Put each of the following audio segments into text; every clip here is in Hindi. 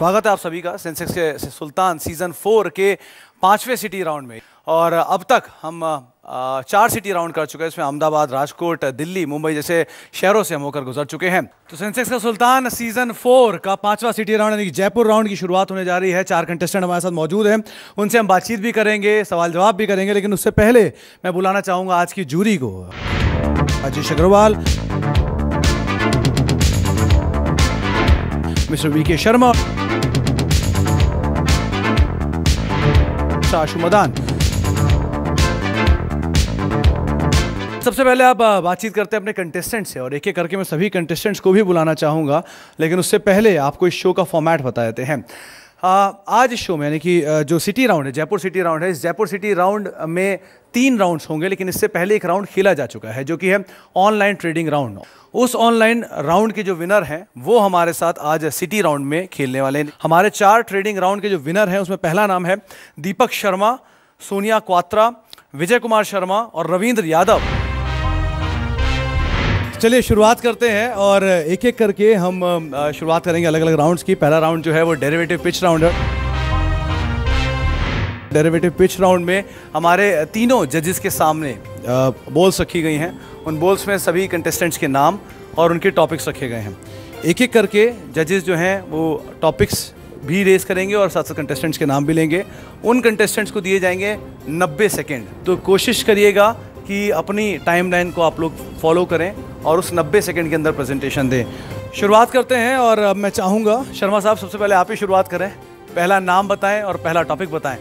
स्वागत है आप सभी का सेंसेक्स के सुल्तान सीजन 4 के 5वें सिटी राउंड में। और अब तक हम 4 सिटी राउंड कर चुके हैं। इसमें अहमदाबाद, राजकोट, दिल्ली, मुंबई जैसे शहरों से हम होकर गुजर चुके हैं। तो सेंसेक्स का सुल्तान सीजन 4 का 5वां सिटी राउंड यानी कि जयपुर राउंड की शुरुआत होने जा रही है। 4 कंटेस्टेंट हमारे साथ मौजूद हैं, उनसे हम बातचीत भी करेंगे, सवाल जवाब भी करेंगे। लेकिन उससे पहले मैं बुलाना चाहूँगा आज की जूरी को। आशीष अग्रवाल, मिस्टर वीके शर्मा, आशु मदान। सबसे पहले आप बातचीत करते हैं अपने कंटेस्टेंट से और एक एक करके मैं सभी कंटेस्टेंट्स को भी बुलाना चाहूँगा। लेकिन उससे पहले आपको इस शो का फॉर्मेट बता देते हैं। आज इस शो में यानी कि जो सिटी राउंड है, जयपुर सिटी राउंड है, इस जयपुर सिटी राउंड में 3 राउंड्स होंगे। लेकिन इससे पहले एक राउंड खेला जा चुका है जो कि है ऑनलाइन ट्रेडिंग राउंड। उस ऑनलाइन राउंड के जो विनर हैं वो हमारे साथ आज सिटी राउंड में खेलने वाले हैं। हमारे 4 ट्रेडिंग राउंड के जो विनर हैं उसमें पहला नाम है दीपक शर्मा, सोनिया क्वात्रा, विजय कुमार शर्मा और रविंद्र यादव। चलिए शुरुआत करते हैं और एक एक करके हम शुरुआत करेंगे अलग अलग राउंड्स की। पहला राउंड जो है वो डेरिवेटिव पिच राउंड है। डेरिवेटिव पिच राउंड में हमारे तीनों जजेस के सामने बॉल्स रखी गई हैं। उन बॉल्स में सभी कंटेस्टेंट्स के नाम और उनके टॉपिक्स रखे गए हैं। एक एक करके जजेस जो हैं वो टॉपिक्स भी रेस करेंगे और साथ साथ कंटेस्टेंट्स के नाम भी लेंगे। उन कंटेस्टेंट्स को दिए जाएंगे 90 सेकेंड। तो कोशिश करिएगा कि अपनी टाइमलाइन को आप लोग फॉलो करें और उस 90 सेकेंड के अंदर प्रेजेंटेशन दें। शुरुआत करते हैं और अब मैं चाहूँगा शर्मा साहब सबसे पहले आप ही शुरुआत करें। पहला नाम बताएं और पहला टॉपिक बताएं।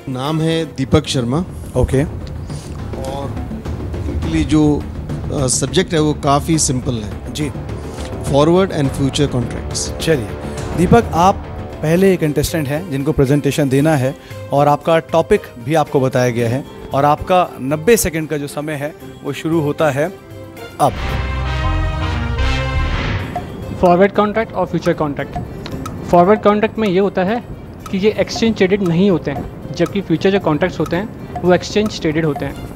नाम है दीपक शर्मा। ओके। और इनके लिए जो सब्जेक्ट है वो काफ़ी सिंपल है जी, फॉरवर्ड एंड फ्यूचर कॉन्ट्रैक्ट्स। चलिए दीपक, आप पहले कंटेस्टेंट हैं जिनको प्रेजेंटेशन देना है और आपका टॉपिक भी आपको बताया गया है और आपका 90 सेकेंड का जो समय है वो शुरू होता है अब। फॉरवर्ड कॉन्ट्रैक्ट और फ्यूचर कॉन्ट्रैक्ट। फॉरवर्ड कॉन्ट्रैक्ट में ये होता है कि ये एक्सचेंज ट्रेडेड नहीं होते हैं, जबकि फ्यूचर जो कॉन्ट्रैक्ट्स होते हैं वो एक्सचेंज ट्रेडेड होते हैं।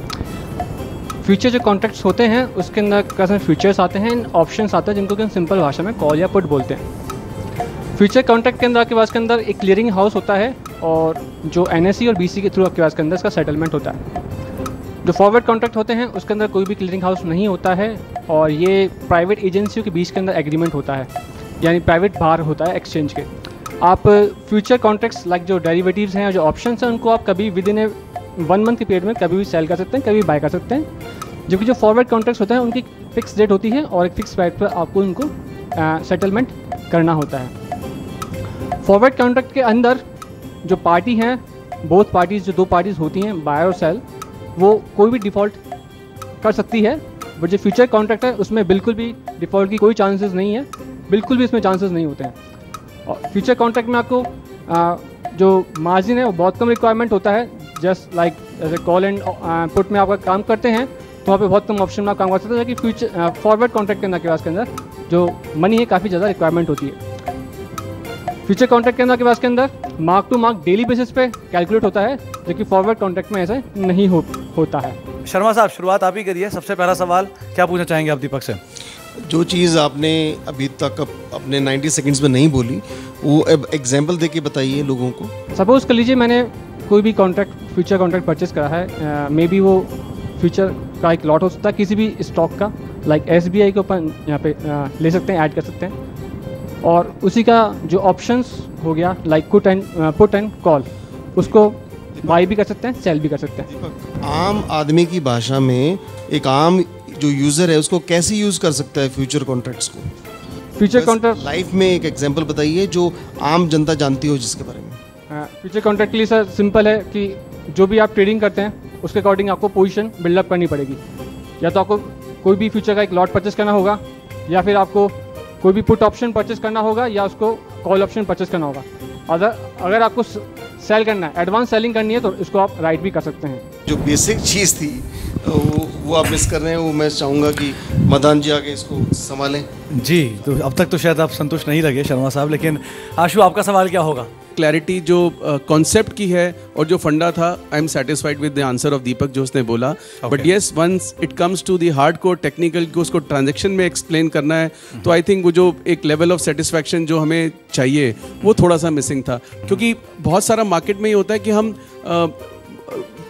फ्यूचर जो कॉन्ट्रैक्ट्स होते हैं उसके अंदर कैसे फ्यूचर्स आते हैं, ऑप्शंस आते हैं जिनको कि हम सिंपल भाषा में कॉल या पुट बोलते हैं। फ्यूचर कॉन्ट्रैक्ट के अंदर आपके पास के अंदर एक क्लियरिंग हाउस होता है और जो NSE और BC के थ्रू आपके पास के अंदर इसका सेटलमेंट होता है। जो फॉरवर्ड कॉन्ट्रैक्ट होते हैं उसके अंदर कोई भी क्लियरिंग हाउस नहीं होता है और ये प्राइवेट एजेंसियों के बीच के अंदर एग्रीमेंट होता है, यानी प्राइवेट बाहर होता है एक्सचेंज के। आप फ्यूचर कॉन्ट्रैक्ट्स लाइक जो डेरिवेटिव्स हैं और जो ऑप्शंस हैं उनको आप कभी विद इन 1 मंथ के पीरियड में कभी भी सेल कर सकते हैं, कभी बाय कर सकते हैं। जबकि जो फॉरवर्ड कॉन्ट्रैक्ट्स होते हैं उनकी फिक्स डेट होती है और एक फिक्स प्राइस पर आपको उनको सेटलमेंट करना होता है। फॉरवर्ड कॉन्ट्रैक्ट के अंदर जो पार्टी हैं, बोथ पार्टीज़, जो 2 पार्टीज़ होती हैं बायर और सेल, वो कोई भी डिफ़ॉल्ट कर सकती है। बट जो फ्यूचर कॉन्ट्रैक्ट है उसमें बिल्कुल भी डिफ़ॉल्ट की कोई चांसेस नहीं है, बिल्कुल भी इसमें चांसेस नहीं होते हैं। और फ्यूचर कॉन्ट्रैक्ट में आपको जो मार्जिन है वो बहुत कम रिक्वायरमेंट होता है। Just like as a call and put में आप काम करते हैं तो वहाँ पे बहुत कम ऑप्शन में आप काम कर सकते हैं, जबकि फ्यूचर फॉरवर्ड कॉन्ट्रैक्ट के अंदर के अंदर जो मनी है काफ़ी ज़्यादा रिक्वायरमेंट होती है। फ्यूचर कॉन्ट्रैक्ट के अंदर के पास के अंदर mark to mark daily basis पे कैलकुलेट होता है, जबकि फॉरवर्ड कॉन्ट्रैक्ट में ऐसा नहीं होता है। शर्मा साहब शुरुआत आप ही करिए। सबसे पहला सवाल क्या पूछना चाहेंगे आप दीपक से? जो चीज़ आपने अभी तक अपने 90 सेकंड्स में नहीं बोली वो अब एग्जाम्पल दे के बताइए लोगों को। सपोज कर लीजिए मैंने कोई भी कॉन्ट्रैक्ट फ्यूचर कॉन्ट्रैक्ट परचेस करा है, मे बी वो फ्यूचर का एक लॉट हो सकता है किसी भी स्टॉक का, लाइक SBI के ऊपर यहाँ पे ले सकते हैं, ऐड कर सकते हैं। और उसी का जो ऑप्शंस हो गया लाइक पुट एंड कॉल, उसको बाई भी कर सकते हैं, सेल भी कर सकते हैं। आम आदमी की भाषा में एक आम जो यूज़र है उसको कैसे यूज़ कर सकता है फ्यूचर कॉन्ट्रैक्ट्स को? फ्यूचर कॉन्ट्रैक्ट लाइफ में एक एग्जांपल बताइए जो आम जनता जानती हो जिसके बारे में। फ्यूचर कॉन्ट्रैक्ट के लिए सर सिंपल है कि जो भी आप ट्रेडिंग करते हैं उसके अकॉर्डिंग आपको पोजीशन बिल्डअप करनी पड़ेगी। या तो आपको कोई भी फ्यूचर का एक लॉट परचेस करना होगा, या फिर आपको कोई भी पुट ऑप्शन परचेस करना होगा, या उसको कॉल ऑप्शन परचेस करना होगा। अगर आपको सेल करना है, एडवांस सेलिंग करनी है, तो इसको आप राइट भी कर सकते हैं। जो बेसिक चीज़ थी वो आप मिस कर रहे हैं, वो मैं चाहूँगा कि मदान जी आगे इसको संभालें। जी, तो अब तक तो शायद आप संतुष्ट नहीं लगे शर्मा साहब, लेकिन आशु आपका सवाल क्या होगा? क्लैरिटी जो कॉन्सेप्ट की है और जो फंडा था, I am satisfied with the answer of Deepak जो उसने बोला. But yes, once it comes to the hard core technical को उसको ट्रांजेक्शन में एक्सप्लेन करना है, तो आई थिंक वो जो एक लेवल ऑफ सेटिस्फैक्शन जो हमें चाहिए वो थोड़ा सा मिसिंग था. क्योंकि बहुत सारा मार्केट में ये होता है कि हम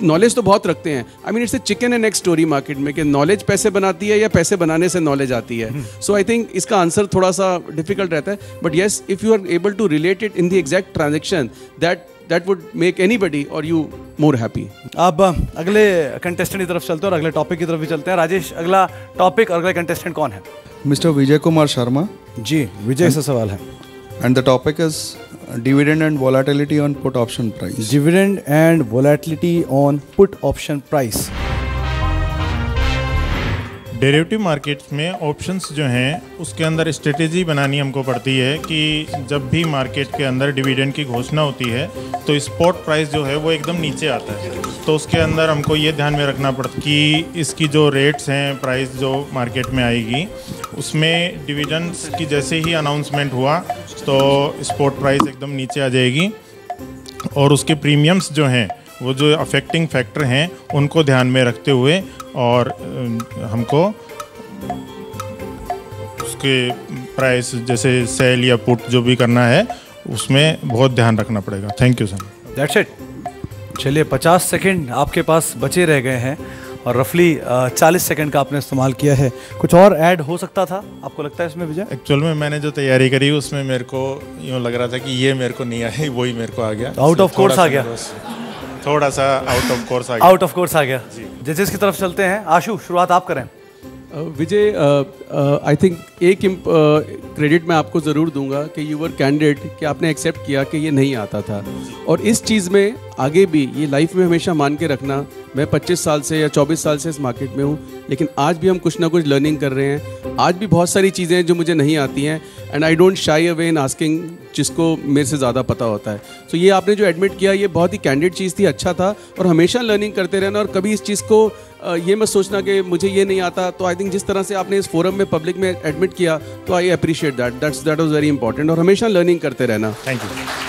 नॉलेज तो बहुत रखते हैं. I mean it's a chicken and egg story market में, कि नॉलेज पैसे बनाती है या पैसे बनाने से नॉलेज आती है. सो आई थिंक इसका आंसर थोड़ा सा डिफिकल्ट रहता है. But yes, if you are able to relate it in the exact transaction, that would make anybody और यू मोर हैप्पी. अब अगले कंटेस्टेंट की तरफ चलते हैं और अगले टॉपिक की तरफ भी चलते हैं. राजेश, अगला टॉपिक और अगला कंटेस्टेंट कौन है? मिस्टर विजय कुमार शर्मा. जी, विजय से सवाल है. And the topic is dividend and volatility on put option price. Dividend and volatility on put option price. Derivative markets में ऑप्शंस जो हैं उसके अंदर स्ट्रेटेजी बनानी हमको पड़ती है कि जब भी मार्केट के अंदर डिविडेंड की घोषणा होती है तो स्पॉट प्राइस जो है वो एकदम नीचे आता है. तो उसके अंदर हमको ये ध्यान में रखना पड़ता कि इसकी जो रेट्स हैं, प्राइस जो मार्केट में आएगी उसमें डिविडेंड्स की जैसे ही अनाउंसमेंट हुआ तो स्पॉट प्राइस एकदम नीचे आ जाएगी. और उसके प्रीमियम्स जो हैं वो जो अफेक्टिंग फैक्टर हैं उनको ध्यान में रखते हुए और हमको उसके प्राइस जैसे सेल या पुट जो भी करना है उसमें बहुत ध्यान रखना पड़ेगा. Thank you sir. That's it. चलिए, 50 सेकंड आपके पास बचे रह गए हैं और रफली 40 सेकंड का आपने इस्तेमाल किया है. कुछ और ऐड हो सकता था आपको लगता है इसमें विजय? एक्चुअल में मैंने जो तैयारी करी उसमें मेरे को यूँ लग रहा था कि ये मेरे को नहीं आया, वही मेरे को आ गया. आउट ऑफ कोर्स आ गया. थोड़ा सा आउट ऑफ कोर्स आ गया. आउट ऑफ कोर्स आ गया. जजेस की तरफ चलते हैं. आशु, शुरुआत आप करें. विजय, आई थिंक एक क्रेडिट मैं आपको ज़रूर दूंगा कि यू वर कैंडिड, कि आपने एक्सेप्ट किया कि ये नहीं आता था. और इस चीज़ में आगे भी ये लाइफ में हमेशा मान के रखना, मैं 25 साल से या 24 साल से इस मार्केट में हूँ, लेकिन आज भी हम कुछ ना कुछ लर्निंग कर रहे हैं. आज भी बहुत सारी चीज़ें हैं जो मुझे नहीं आती हैं, and I don't shy away in asking जिसको मेरे से ज़्यादा पता होता है. सो ये आपने जो एडमिट किया ये बहुत ही कैंडिड चीज़ थी, अच्छा था. और हमेशा लर्निंग करते रहना और कभी इस चीज़ को ये मत सोचना कि मुझे ये नहीं आता. तो आई थिंक जिस तरह से आपने इस फोरम में पब्लिक में एडमिट किया तो I appreciate that was very important. और हमेशा लर्निंग करते रहना. Thank you.